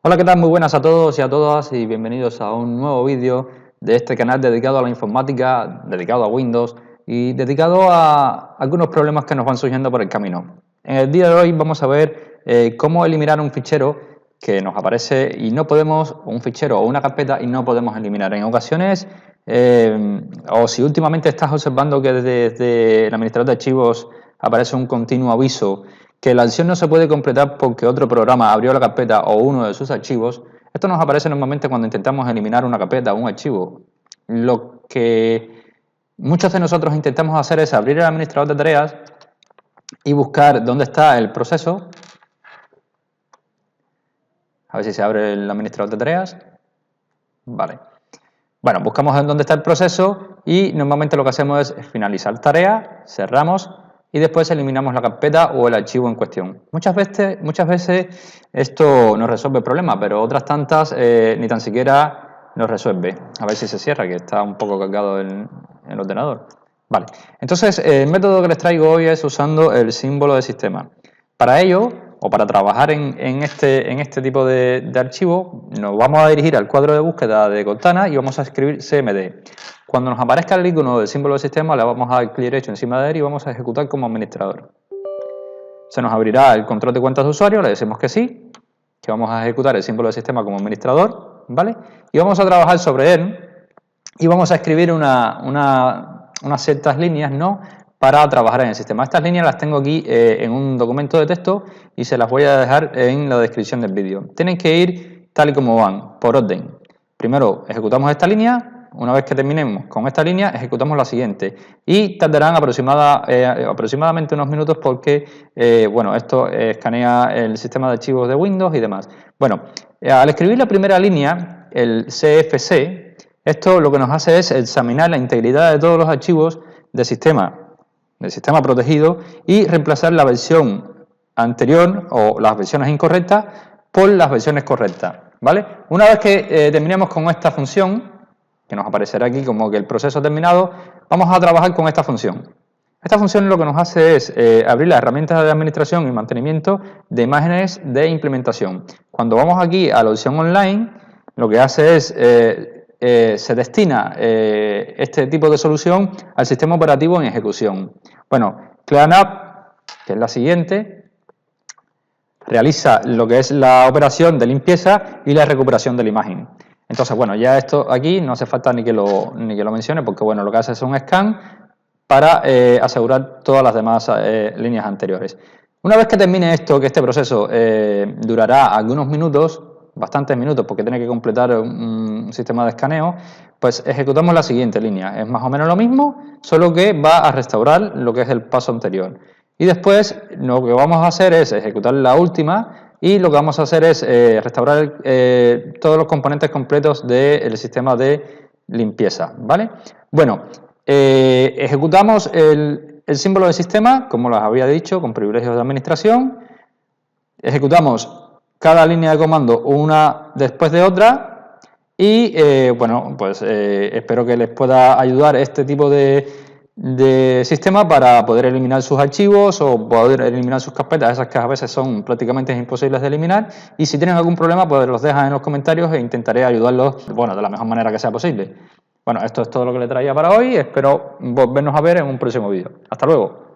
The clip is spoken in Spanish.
Hola, ¿qué tal? Muy buenas a todos y a todas y bienvenidos a un nuevo vídeo de este canal dedicado a la informática, dedicado a Windows y dedicado a algunos problemas que nos van surgiendo por el camino. En el día de hoy vamos a ver cómo eliminar un fichero que nos aparece y no podemos, un fichero o una carpeta y no podemos eliminar. En ocasiones, o si últimamente estás observando que desde el administrador de archivos aparece un continuo aviso que la acción no se puede completar porque otro programa abrió la carpeta o uno de sus archivos, esto nos aparece normalmente cuando intentamos eliminar una carpeta o un archivo. Lo que muchos de nosotros intentamos hacer es abrir el administrador de tareas y buscar dónde está el proceso. A ver si se abre el administrador de tareas. Vale. Bueno, buscamos en dónde está el proceso y normalmente lo que hacemos es finalizar tarea, cerramos y después eliminamos la carpeta o el archivo en cuestión. Muchas veces esto nos resuelve el problema, pero otras tantas ni tan siquiera nos resuelve. A ver si se cierra, que está un poco cargado el ordenador. Vale, entonces el método que les traigo hoy es usando el símbolo de sistema. Para ello, o para trabajar en este tipo de archivo, nos vamos a dirigir al cuadro de búsqueda de Cortana y vamos a escribir cmd. Cuando nos aparezca el icono del símbolo de sistema, le vamos a dar clic derecho encima de él y vamos a ejecutar como administrador. Se nos abrirá el control de cuentas de usuario, le decimos que sí, que vamos a ejecutar el símbolo de sistema como administrador, ¿vale? Y vamos a trabajar sobre él y vamos a escribir unas ciertas líneas, ¿no?, para trabajar en el sistema. Estas líneas las tengo aquí en un documento de texto y se las voy a dejar en la descripción del vídeo. Tienen que ir tal y como van, por orden. Primero ejecutamos esta línea, una vez que terminemos con esta línea ejecutamos la siguiente y tardarán aproximadamente unos minutos porque bueno, esto escanea el sistema de archivos de Windows y demás. Bueno, al escribir la primera línea, el CFC, esto lo que nos hace es examinar la integridad de todos los archivos del sistema protegido y reemplazar la versión anterior o las versiones incorrectas por las versiones correctas, ¿vale? Una vez que terminemos con esta función, que nos aparecerá aquí como que el proceso ha terminado, vamos a trabajar con esta función. Esta función lo que nos hace es abrir las herramientas de administración y mantenimiento de imágenes de implementación. Cuando vamos aquí a la opción online, lo que hace es se destina este tipo de solución al sistema operativo en ejecución. Bueno, cleanup, que es la siguiente, realiza lo que es la operación de limpieza y la recuperación de la imagen. Entonces, bueno, ya esto aquí no hace falta ni que lo mencione porque, bueno, lo que hace es un scan para asegurar todas las demás líneas anteriores. Una vez que termine esto, que este proceso durará algunos minutos, bastantes minutos porque tiene que completar un sistema de escaneo, pues ejecutamos la siguiente línea. Es más o menos lo mismo, solo que va a restaurar lo que es el paso anterior. Y después lo que vamos a hacer es ejecutar la última y lo que vamos a hacer es restaurar todos los componentes completos del sistema de limpieza, ¿vale? Bueno, ejecutamos el símbolo de sistema, como les había dicho, con privilegios de administración. Ejecutamos cada línea de comando una después de otra y bueno, pues espero que les pueda ayudar este tipo de sistema para poder eliminar sus archivos o poder eliminar sus carpetas, esas que a veces son prácticamente imposibles de eliminar, y si tienen algún problema pues los dejan en los comentarios e intentaré ayudarlos, bueno, de la mejor manera que sea posible. Bueno, esto es todo lo que les traía para hoy, espero volvernos a ver en un próximo vídeo. Hasta luego.